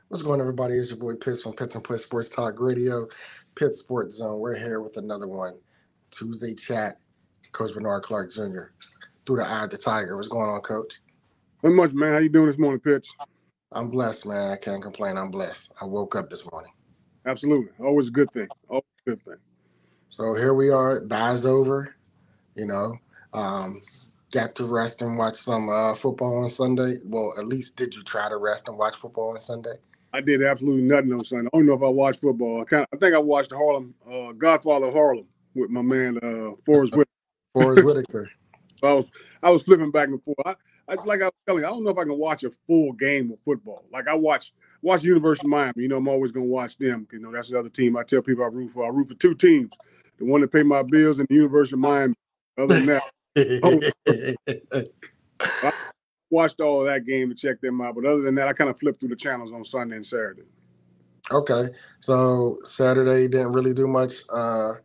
What's going on, everybody? It's your boy Pitts from Pitts and Push Sports Talk Radio, Pitt Sports Zone. We're here with another one. Tuesday chat, Coach Bernard Clark Jr. Through the eye of the tiger. What's going on, Coach? Not much, man. How you doing this morning, Pitch? I'm blessed, man. I can't complain. I'm blessed. I woke up this morning. Absolutely. Always a good thing. Always a good thing. So here we are. Bye's over. You know, um, got to rest and watch some football on Sunday. Well, at least did you try to rest and watch football on Sunday? I did absolutely nothing on Sunday. I don't know if I watched football. I think I watched Harlem, Godfather of Harlem with my man Forrest Whitaker. Forrest Whitaker. I was flipping back and forth. I just like I was telling you, I don't know if I can watch a full game of football. Like I watch University of Miami. You know, I'm always gonna watch them. You know, that's the other team I tell people I root for. I root for two teams: the one that pay my bills and the University of Miami. Other than that, I watched all of that game to check them out. But other than that, I kind of flipped through the channels on Sunday and Saturday. Okay, so Saturday didn't really do much. Tout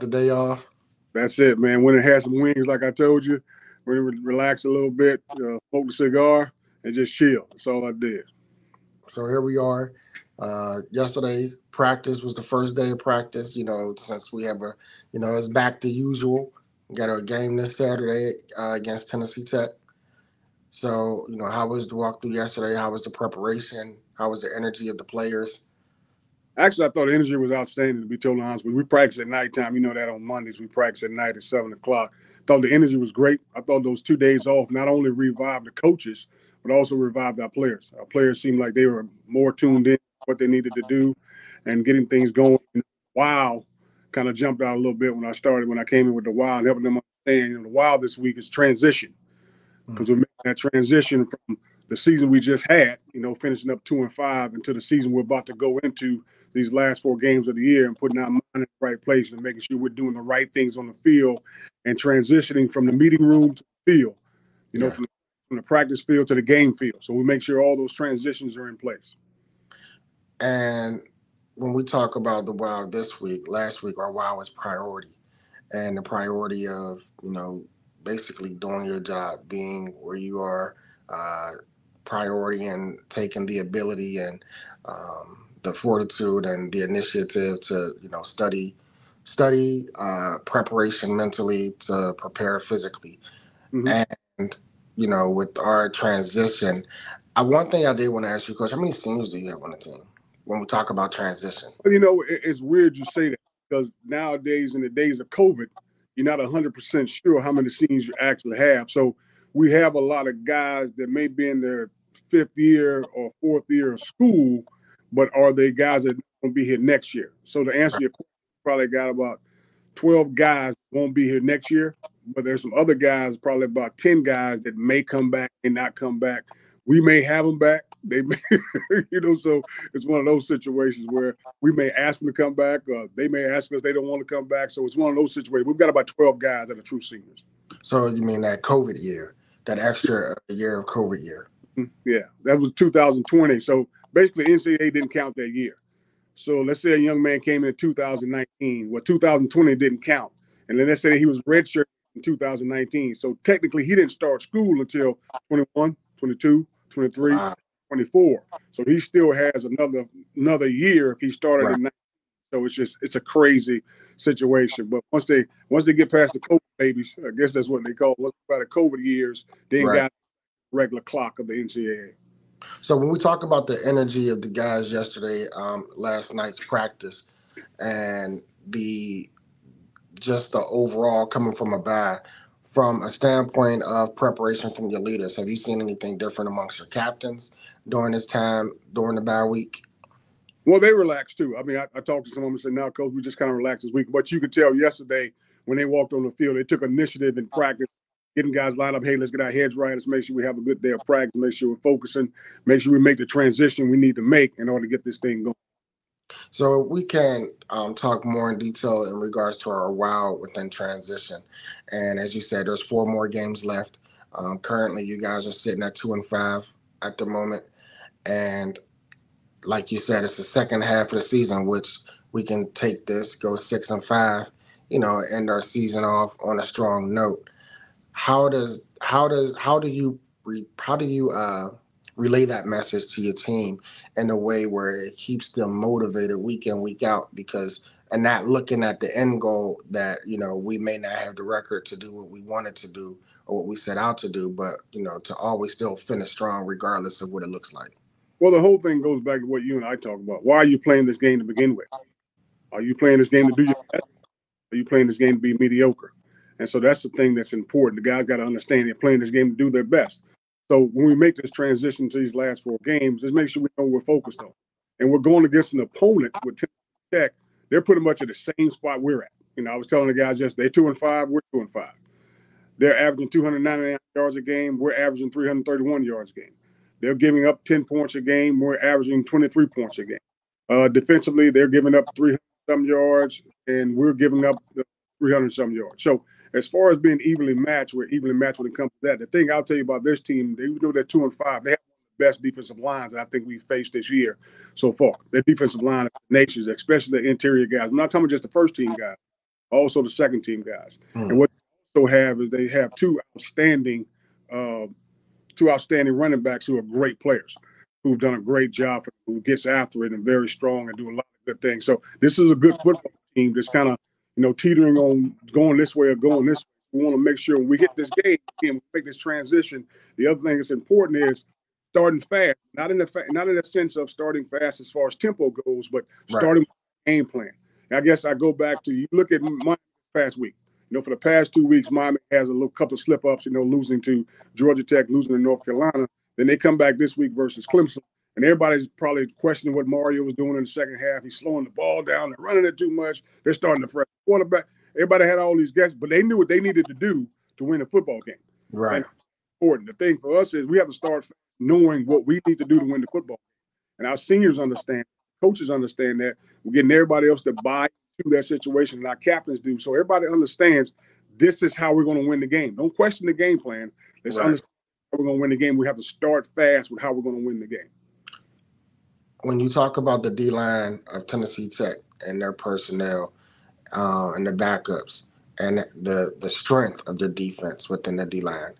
the day off. That's it, man. Went and had some wings, like I told you. Went and relax a little bit, smoked a cigar, and just chill. That's all I did. So here we are. Yesterday, practice was the first day of practice. Since we have it's back to usual. We got a game this Saturday against Tennessee Tech. So, how was the walkthrough yesterday? How was the preparation? How was the energy of the players? Actually, I thought the energy was outstanding, to be totally honest with you. We practice at nighttime. You know that on Mondays. We practice at night at 7 o'clock. Thought the energy was great. I thought those 2 days off not only revived the coaches, but also revived our players. Our players seemed like they were more tuned in to what they needed to do and getting things going. Wow kind of jumped out a little bit when I came in with the wow and helping them understand, the wow this week is transition. Because we're making that transition from the season we just had, finishing up 2-5 into the season we're about to go into these last 4 games of the year and putting our mind in the right place and making sure we're doing the right things on the field and transitioning from the meeting room to the field, from the practice field to the game field. So we make sure all those transitions are in place. And when we talk about the wow this week, last week our wow was priority. And the priority of, basically doing your job, being where you are, priority and taking the ability and the fortitude and the initiative to, study, preparation mentally to prepare physically. Mm-hmm. And, with our transition, one thing I did want to ask you, Coach, how many seniors do you have on the team when we talk about transition? But, it's weird you say that because nowadays, in the days of COVID, you're not 100% sure how many seniors you actually have. So we have a lot of guys that may be in their 5th year or 4th year of school, but are they guys that won't be here next year? So to answer your question, probably got about 12 guys won't be here next year, but there's some other guys, probably about 10 guys that may come back, may not come back. We may have them back. They may, so it's one of those situations where we may ask them to come back. They may ask us they don't want to come back. So it's one of those situations. We've got about 12 guys that are true seniors. So you mean that COVID year, that extra year of COVID year? Yeah, that was 2020. So basically, NCAA didn't count that year. So let's say a young man came in 2019. Well, 2020 didn't count. And then let's say he was redshirt in 2019. So technically, he didn't start school until 21, 22, 23, 24. So he still has another year if he started in 19. So it's a crazy situation. But once they get past the COVID babies, I guess that's what they call it. Once by the COVID years, they ain't got regular clock of the NCAA. So when we talk about the energy of the guys yesterday, last night's practice, and the overall coming from a bye, from a standpoint of preparation from your leaders, have you seen anything different amongst your captains during this time, during the bye week? Well, they relaxed too. I mean, I talked to some of them and said, "Now, Coach, we just kind of relaxed this week." But you could tell yesterday when they walked on the field, they took initiative in practice, getting guys lined up. Hey, let's get our heads right. Let's make sure we have a good day of practice. Make sure we're focusing. Make sure we make the transition we need to make in order to get this thing going. So we can talk more in detail in regards to our wow within transition. And as you said, there's 4 more games left. Currently, you guys are sitting at 2-5 at the moment. And like you said, it's the second half of the season, which we can take this, go 6-5, end our season off on a strong note. How do you relay that message to your team in a way where it keeps them motivated week in week out, because and not looking at the end goal that we may not have the record to do what we wanted to do or what we set out to do, but to always still finish strong regardless of what it looks like. Well, the whole thing goes back to what you and I talk about. Why are you playing this game to begin with? Are you playing this game to do your best? Are you playing this game to be mediocre? And so that's the thing that's important. The guys got to understand they're playing this game to do their best. So when we make this transition to these last 4 games, just make sure we know what we're focused on. And we're going against an opponent with Tennessee Tech. They're pretty much at the same spot we're at. I was telling the guys yesterday, they're 2-5, we're 2-5. They're averaging 299 yards a game. We're averaging 331 yards a game. They're giving up 10 points a game. We're averaging 23 points a game. Defensively, they're giving up 300 some yards, and we're giving up 300 some yards. So as far as being evenly matched, we're evenly matched when it comes to that. The thing I'll tell you about this team, they know they're 2-5. They have one of the best defensive lines I think we've faced this year so far. Their defensive line is nations, especially the interior guys. I'm not talking about just the first team guys, also the second team guys. And Mm, what they also have is they have uh, two outstanding running backs who are great players, who've done a great job, who gets after it and very strong and do a lot of good things. So this is a good football team that's kind of teetering on going this way or going this way. We want to make sure when we hit this game and we make this transition. The other thing that's important is starting fast, not in the sense of starting fast as far as tempo goes, but right, starting with a game plan. And I guess I go back to you look at my past week. For the past 2 weeks, Miami has a little couple of slip ups, losing to Georgia Tech, losing to North Carolina. Then they come back this week versus Clemson. And everybody's probably questioning what Mario was doing in the second half. He's slowing the ball down. They're running it too much. They're starting to fresh quarterback. Everybody had all these guesses, but they knew what they needed to do to win a football game. right, And important. The thing for us is we have to start knowing what we need to do to win the football. And our seniors understand, coaches understand that. We're getting everybody else to buy into that situation, and our captains do. So everybody understands this is how we're going to win the game. Don't question the game plan. Let's right. understand how we're going to win the game. We have to start fast with how we're going to win the game. When you talk about the D line of Tennessee Tech and their personnel, and the backups, and the strength of the defense within the D line.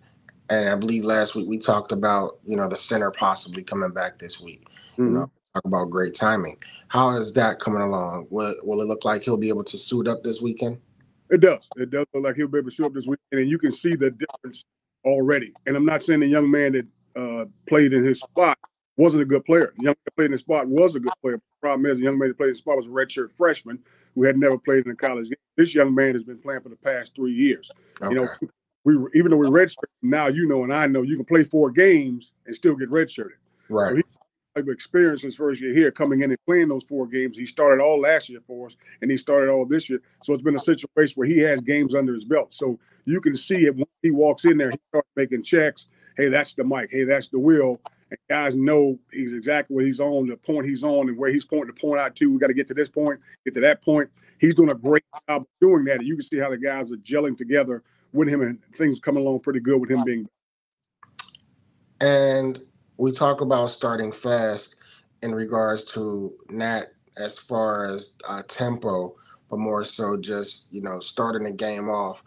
And I believe last week we talked about the center possibly coming back this week. Mm-hmm. Talk about great timing. How is that coming along? Will it look like he'll be able to suit up this weekend? It does. It does look like he'll be able to show up this weekend, and you can see the difference already. And I'm not saying the young man that played in his spot wasn't a good player. The young man that played in his spot was a good player. The problem is the young man that played in his spot was a redshirt freshman who had never played in a college game. This young man has been playing for the past 3 years. You know, Okay. we even though we redshirted, now and I know you can play 4 games and still get redshirted. So Right. he experience his first year here, coming in and playing those 4 games. He started all last year for us, and he started all this year. So it's been a situation where he has games under his belt. So you can see it when he walks in there. He starts making checks. Hey, that's the mic. Hey, that's the wheel. And guys know he's exactly what he's on, the point he's on, and where he's pointing to point out to. We got to get to this point, get to that point. He's doing a great job of doing that. And you can see how the guys are gelling together with him, and things coming along pretty good with him being. And we talk about starting fast in regards to not as far as tempo, but more so just starting the game off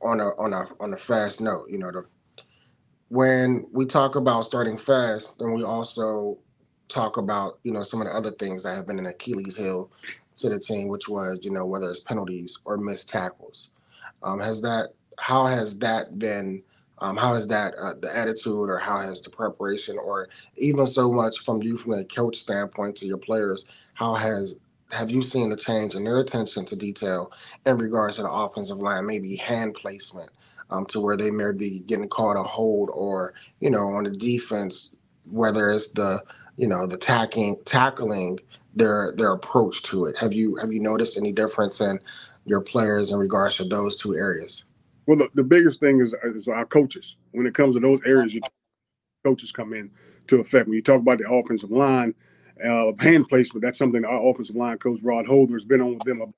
on a fast note. When we talk about starting fast, then we also talk about some of the other things that have been an Achilles heel to the team, which was whether it's penalties or missed tackles. Has that How has that been? How has that the attitude, or how has the preparation, or even so much from you from a coach standpoint to your players? How has Have you seen the change in their attention to detail in regards to the offensive line, maybe hand placement, to where they may be getting caught a hold, or on the defense, whether it's the tackling their approach to it. Have you noticed any difference in your players in regards to those two areas? Well, the biggest thing is our coaches. When it comes to those areas, your coaches come in to effect. When you talk about the offensive line, hand placement, that's something our offensive line coach Rod Holder has been on with them.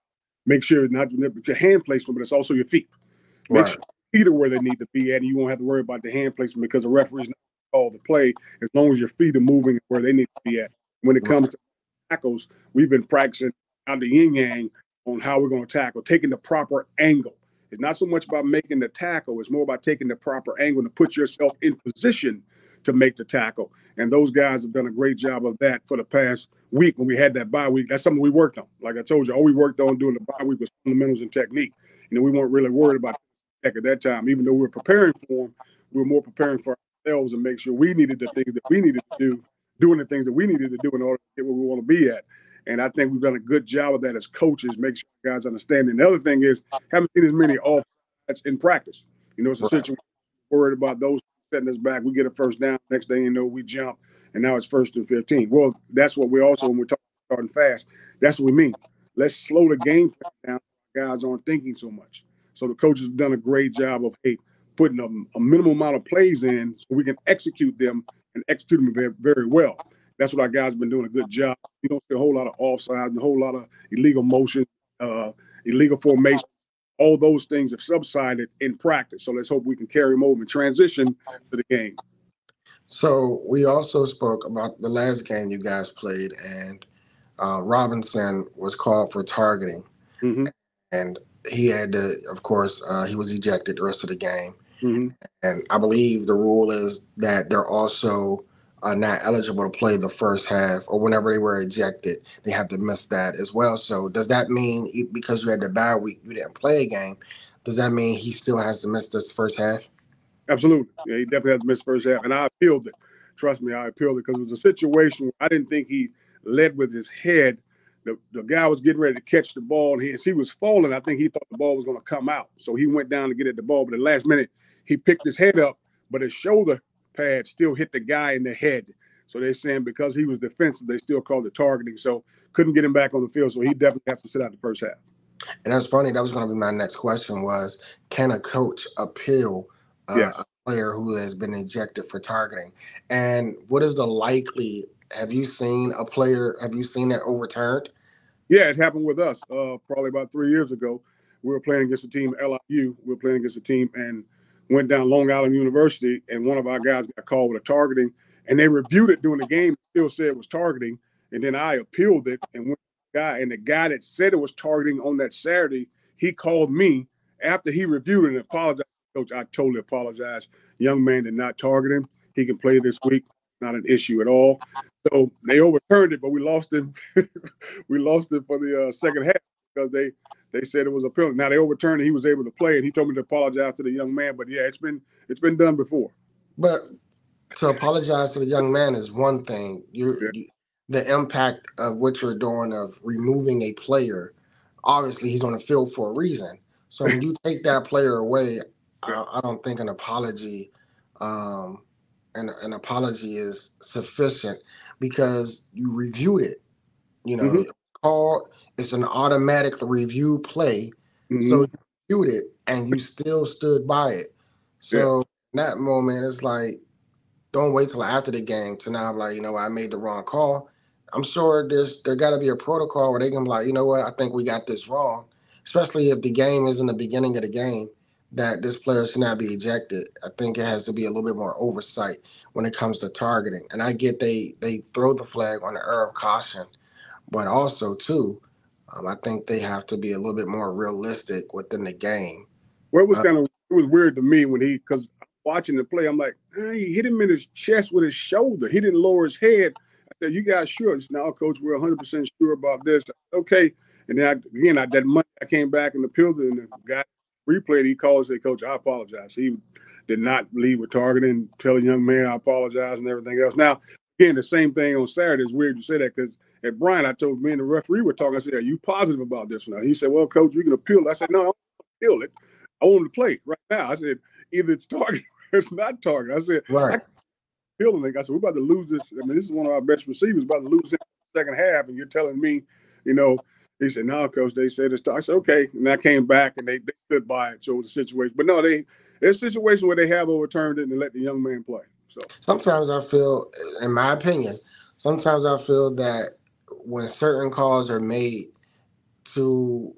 Make sure not your hand placement, but it's also your feet. Make Right, sure your feet are where they need to be at, and you won't have to worry about the hand placement because the referee's not going to call the play as long as your feet are moving where they need to be at. When it comes right, to tackles, we've been practicing out the yin yang on how we're going to tackle, taking the proper angle. It's not so much about making the tackle, it's more about taking the proper angle to put yourself in position to make the tackle. And those guys have done a great job of that for the past week when we had that bye week. That's something we worked on. Like I told you, all we worked on during the bye week was fundamentals and technique. We weren't really worried about tech at that time. Even though we were preparing for them, we were more preparing for ourselves and make sure we needed the things that we needed to do, doing the things that we needed to do in order to get where we want to be at. And I think we've done a good job of that as coaches, make sure guys understand. And the other thing is, haven't seen as many offsides in practice. It's a Right. situation worried about those setting us back. We get a first down. Next thing you know, we jump, and now it's 1st and 15. Well, that's what we also, when we're talking starting fast, that's what we mean. Let's slow the game down. Guys aren't thinking so much. So the coaches have done a great job of putting a minimal amount of plays in so we can execute them and execute them very, very well. That's what our guys have been doing a good job. You don't see a whole lot of offsides and a whole lot of illegal motion, illegal formation. All those things have subsided in practice. So let's hope we can carry them over and transition to the game. So we also spoke about the last game you guys played, and Robinson was called for targeting, Mm-hmm. and he had to, of course, he was ejected the rest of the game. Mm-hmm. And I believe the rule is that they're also not eligible to play the first half, or whenever they were ejected, they have to miss that as well. So does that mean because you had the bye week, you didn't play a game? Does that mean he still has to miss this first half? Absolutely. Yeah, he definitely had to miss first half. And I appealed it. Trust me, I appealed it because it was a situation where I didn't think he led with his head. The guy was getting ready to catch the ball. And as he was falling, I think he thought the ball was going to come out. So he went down to get at the ball. But at the last minute, he picked his head up, but his shoulder pad still hit the guy in the head. So they're saying because he was defensive, they still called it targeting. So couldn't get him back on the field. So he definitely has to sit out the first half. And that's funny. That was going to be my next question: was can a coach appeal a Yes. player who has been ejected for targeting? And what is the likely? Have you seen a player? Have you seen that overturned? Yeah, it happened with us probably about 3 years ago. We were playing against a team, LIU. We were playing against a team and went down Long Island University, and one of our guys got called with a targeting, and they reviewed it during the game, still said it was targeting, and then I appealed it, and went to the guy, and the guy that said it was targeting on that Saturday, he called me after he reviewed it and apologized. Coach, I totally apologize. Young man did not target him. He can play this week. Not an issue at all. So they overturned it, but we lost him. We lost it for the second half because they said it was a penalty. Now they overturned it. He was able to play, and he told me to apologize to the young man. But yeah, it's been done before. But to apologize to the young man is one thing. Yeah. The impact of what you're doing of removing a player. Obviously, he's on the field for a reason. So when you take that player away, Yeah. I don't think um, an apology is sufficient because you reviewed it. Mm-hmm. Called. It's an automatic review play. So Mm-hmm. you reviewed it and you still stood by it. Yeah. So in that moment, it's like don't wait till after the game to now be like, I made the wrong call. I'm sure there got to be a protocol where they can be like, you know what, I think we got this wrong. Especially if the game is in the beginning of the game, that this player should not be ejected. I think it has to be a little bit more oversight when it comes to targeting. And I get they throw the flag on the error of caution, but also too, I think they have to be a little bit more realistic within the game. Well, Uh, it was weird to me when because watching the play, I'm like, he hit him in his chest with his shoulder. He didn't lower his head. I said, "You guys sure?" He said, "No, coach, we're 100% sure about this." I said, okay. And then that Monday I came back in the building, and the guy replayed. He called and said, "Coach, I apologize. He did not believe with targeting. Tell a young man I apologize and everything else." Now, again, the same thing on Saturday. It's weird you say that because at Brian, I told me and the referee were talking. I said, "Are you positive about this now?" He said, "Well, coach, you can appeal." I said, "No, I don't appeal it. I want him to play right now." I said, "Either it's target or it's not target." I said, "I right. can't feel anything." I said, "We're about to lose this. I mean, this is one of our best receivers, about to lose in the second half, and you're telling me, you know." He said, "No, coach." They said it's. I said, "Okay." And I came back, and they stood by it. So it was a situation, but no, there's a situation where they have overturned it and let the young man play. So Sometimes I feel, in my opinion, sometimes I feel that when certain calls are made to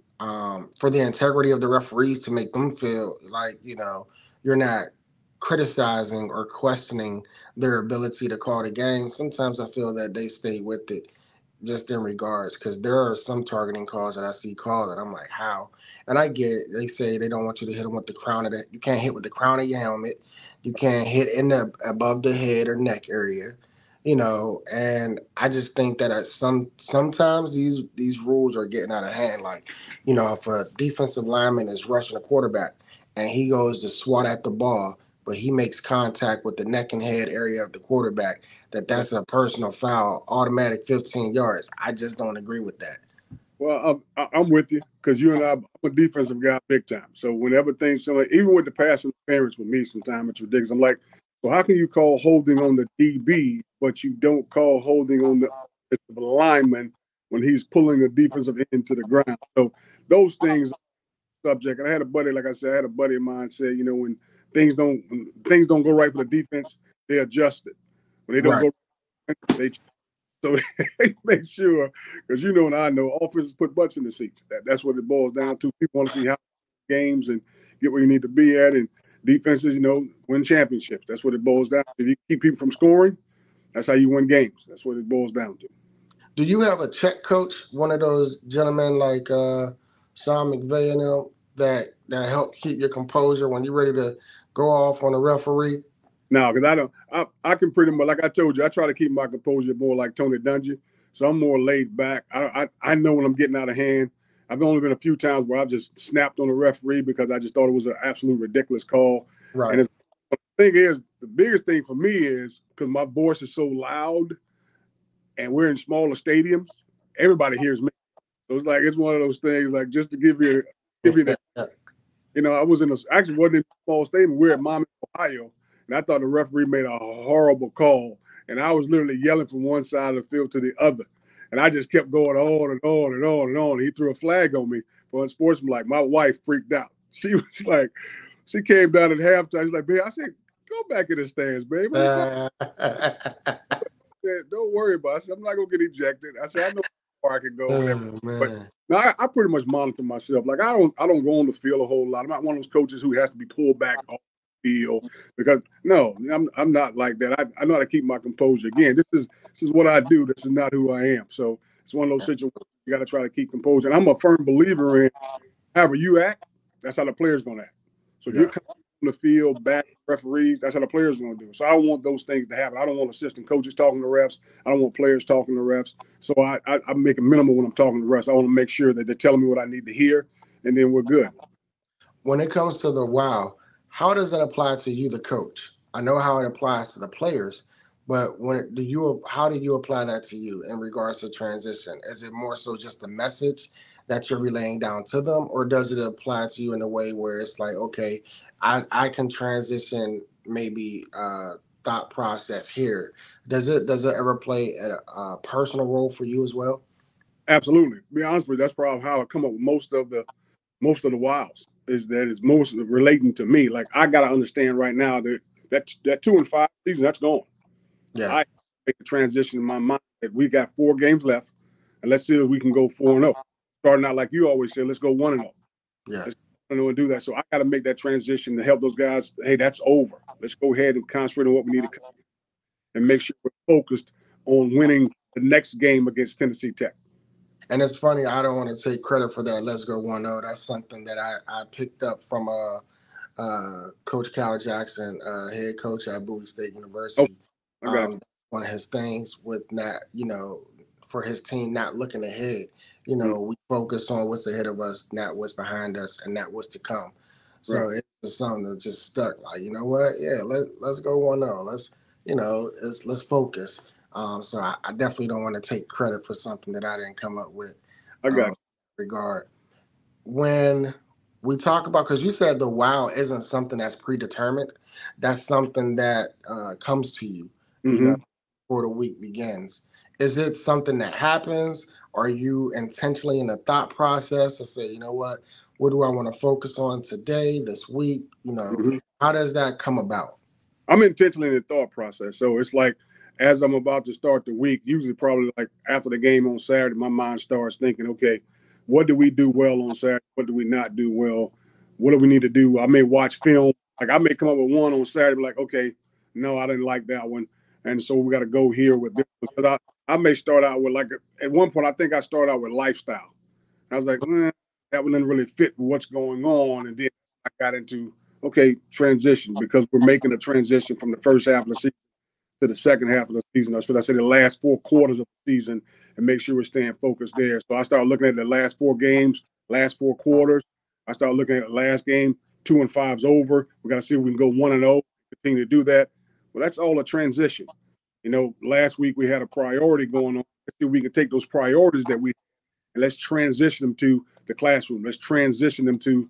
for the integrity of the referees to make them feel like you're not criticizing or questioning their ability to call the game. Sometimes I feel that they stay with it just in regards, because there are some targeting calls that I see called and I'm like, how? And I get it. They say they don't want you to hit them with the crown of the. You can't hit with the crown of your helmet. You can't hit in the above the head or neck area. And I just think that sometimes these rules are getting out of hand. Like, if a defensive lineman is rushing a quarterback and he goes to swat at the ball, but he makes contact with the neck and head area of the quarterback, Right. that's a personal foul, automatic 15 yards. I just don't agree with that. Well, I'm with you because you and I'm a defensive guy big time. So whenever things, so like, even with the pass interference with me, sometimes it's ridiculous. I'm like, so how can you call holding on the DB, but you don't call holding on the offensive lineman when he's pulling the defensive end to the ground? So those things are subject. And I had a buddy, like I said, I had a buddy of mine say, when things don't go right for the defense, they adjust it. When they don't Right. go, they so make sure, because and I know offenses put butts in the seats. That's what it boils down to. People want to see how games and get where you need to be at, and defenses, win championships. That's what it boils down to. If you keep people from scoring, that's how you win games. That's what it boils down to. Do you have a check coach, one of those gentlemen like Sean McVay and them that help keep your composure when you're ready to go off on a referee? Now, because I don't, I can pretty much, like I told you, I try to keep my composure more like Tony Dungy. So I'm more laid back. I know when I'm getting out of hand. I've only been a few times where I've just snapped on the referee because I just thought it was an absolute ridiculous call. And Right. it's, the thing is, the biggest thing for me is because my voice is so loud and we're in smaller stadiums, everybody hears me. So it's one of those things like just to give you an I was actually wasn't in a small stadium. We're at Miami, Ohio, and I thought the referee made a horrible call, and I was literally yelling from one side of the field to the other, and I just kept going on and on and on and on. He threw a flag on me for unsportsmanlike. My wife freaked out. She was like, she came down at halftime. She's like, "Babe," I said, "Go back in the stands, babe. What are you talking?" Said, "Don't worry about it." I said, "I'm not gonna get ejected." I said, "I know how far I can go, whatever." Oh But man. no, I pretty much monitor myself. Like I don't go on the field a whole lot. I'm not one of those coaches who has to be pulled back off the field because no, I'm not like that. I know how to keep my composure. Again, this is what I do. This is not who I am. So it's one of those situations you got to try to keep composure. And I'm a firm believer in however you act, that's how the player's gonna act. So if you're Yeah. coming on the field, back referees, that's how the player's gonna do. So I don't want those things to happen. I don't want assistant coaches talking to refs. I don't want players talking to refs. So I make it minimal when I'm talking to refs. I want to make sure that they're telling me what I need to hear, and then we're good. When it comes to the wow, how does that apply to you, the coach? I know how it applies to the players, but how do you apply that to you in regards to transition? Is it more so just a message that you're relaying down to them, or does it apply to you in a way where it's like, okay, I can transition maybe thought process here. Does it ever play a personal role for you as well? Absolutely. To be honest with you, that's probably how I come up with most of the wows. Is that it's most relating to me. Like I gotta understand right now that 2-5 season that's gone. Yeah, I make the transition in my mind that we got 4 games left, and let's see if we can go 4-0. Starting out like you always say, let's go 1-0. yeah. Let's go 1-0 and do that. So I got to make that transition to help those guys. Hey, that's over. Let's go ahead and concentrate on what we need to and make sure we're focused on winning the next game against Tennessee Tech. And it's funny, I don't want to take credit for that. Let's go 1-0. That's something that I picked up from Coach Cal Jackson, head coach at Bowie State Oh, University. I got you. One of his things with not, for his team not looking ahead. Mm, We focus on what's ahead of us, not what's behind us, and not what's to come. right. So it's just something that just stuck. Like, you know what? Yeah, let's go 1-0. Let's focus. So I definitely don't want to take credit for something that I didn't come up with. I got Regard when we talk about, because you said the wow isn't something that's predetermined, that's something that comes to you, you. you know Mm-hmm. before the week begins. Is it something that happens? Are you intentionally in the thought process to say, you know what do I want to focus on today, this week? Mm-hmm. How does that come about? I'm intentionally in the thought process. So it's like as I'm about to start the week, usually probably like after the game on Saturday, my mind starts thinking, okay, what do we do well on Saturday? What do we not do well? What do we need to do? I may watch film. Like I may come up with one on Saturday, be like, okay, no, I didn't like that one. and so we got to go here with this. Because I may start out with like at one point I think I started out with lifestyle. I was like, that one didn't really fit with what's going on, and then I got into okay transition because we're making a transition from the first half of the season to the second half of the season, or should I say the last 4 quarters of the season, and make sure we're staying focused there. So I started looking at the last 4 games, last 4 quarters. I started looking at the last game, 2-5's over. We got to see if we can go 1-0, continue to do that. Well, that's all a transition. Last week we had a priority going on. Let's see if we can take those priorities that we and let's transition them to the classroom. Let's transition them to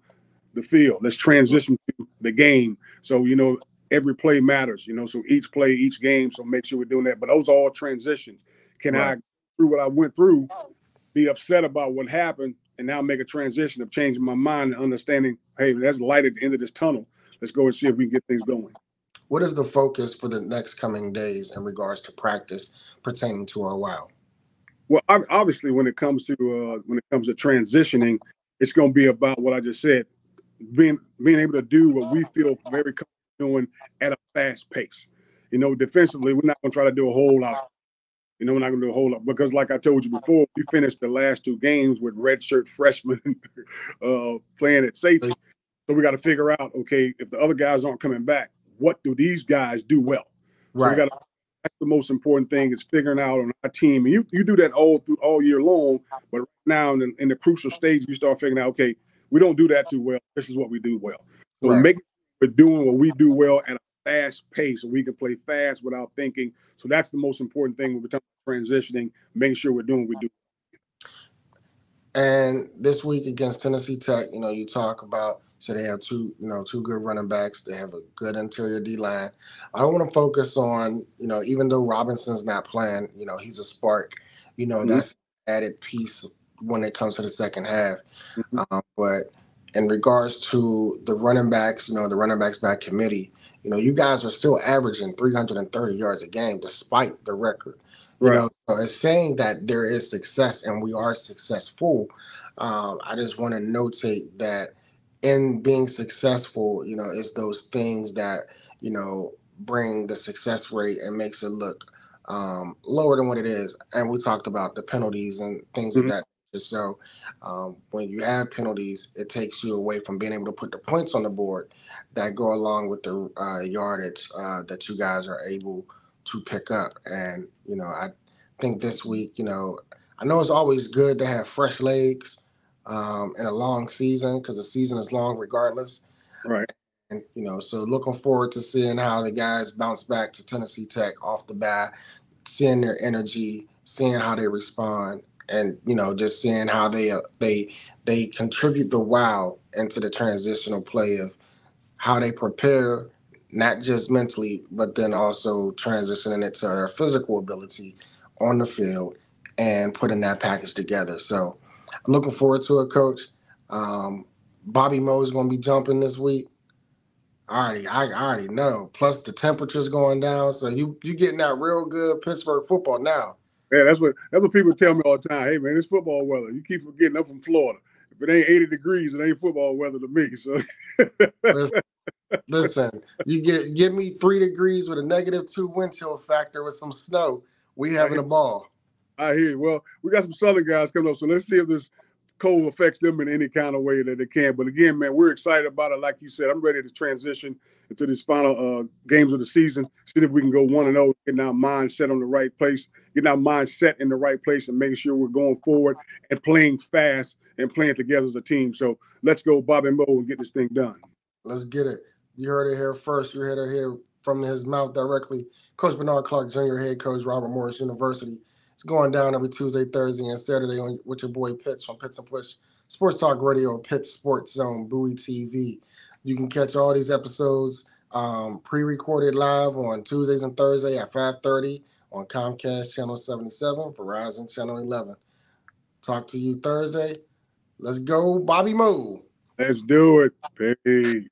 the field. Let's transition to the game. So, every play matters, so each play, each game. So make sure we're doing that. But those are all transitions. Can Right. I, through what I went through, be upset about what happened and now make a transition of changing my mind and understanding, hey, that's light at the end of this tunnel. Let's go and see if we can get things going. What is the focus for the next coming days in regards to practice pertaining to our wow? Well, obviously, when it comes to transitioning, it's going to be about what I just said, being able to do what we feel very comfortable doing at a fast pace. Defensively, we're not going to try to do a whole lot. We're not going to do a whole lot because, like I told you before, we finished the last 2 games with redshirt freshmen playing at safety. So we got to figure out, okay, if the other guys aren't coming back, what do these guys do well? So we Right. got to. That's the most important thing is figuring out on our team, and you do that all year long. But right now in the crucial stage, you start figuring out, okay, we don't do that too well. This is what we do well. So Right. making sure we're doing what we do well at a fast pace, so we can play fast without thinking. So that's the most important thing when we're talking about transitioning, making sure we're doing what we do. And this week against Tennessee Tech, you talk about so they have two good running backs. They have a good interior D line. I want to focus on, even though Robinson's not playing, he's a spark. Mm-hmm. That's added piece when it comes to the second half. Mm-hmm. But in regards to the running backs, the running backs back committee, you guys are still averaging 330 yards a game despite the record. Right. So it's saying that there is success and we are successful. I just want to notate that in being successful, it's those things that, bring the success rate and makes it look lower than what it is. And we talked about the penalties and things of Mm-hmm. that. So when you have penalties, it takes you away from being able to put the points on the board that go along with the yardage that you guys are able to pick up. And I think this week, I know it's always good to have fresh legs in a long season because the season is long regardless. Right. And so looking forward to seeing how the guys bounce back to Tennessee Tech off the bat, seeing their energy, seeing how they respond, and just seeing how they contribute the wow into the transitional play of how they prepare, not just mentally, but then also transitioning it to their physical ability on the field and putting that package together. So I'm looking forward to it, Coach. Um, Bobby Moe is going to be jumping this week. I already know. Plus the temperature's going down, so you getting that real good Pittsburgh football now. Yeah, that's what people tell me all the time. Hey man, it's football weather. You keep forgetting I'm from Florida. If it ain't 80 degrees, it ain't football weather to me. So Listen, listen, you give me 3 degrees with a -2 wind chill factor with some snow. We I having a ball. I hear you. Well, we got some Southern guys coming up, so let's see if this cold affects them in any kind of way that they can. But again, man, we're excited about it. Like you said, I'm ready to transition into these final games of the season. See if we can go 1-0, getting our mind set on the right place, getting our mind set in the right place, and making sure we're going forward and playing fast and playing together as a team. So let's go, Bobby Moe, and get this thing done. Let's get it. You heard it here first. You heard it here from his mouth directly. Coach Bernard Clark Jr., head coach, Robert Morris University. It's going down every Tuesday, Thursday, and Saturday with your boy Pitts from Pitts and Push Sports Talk Radio, Pitts Sports Zone, Bowie TV. You can catch all these episodes pre-recorded live on Tuesdays and Thursday at 5:30 on Comcast Channel 77, Verizon Channel 11. Talk to you Thursday. Let's go, Bobby Moe. Let's do it. Peace.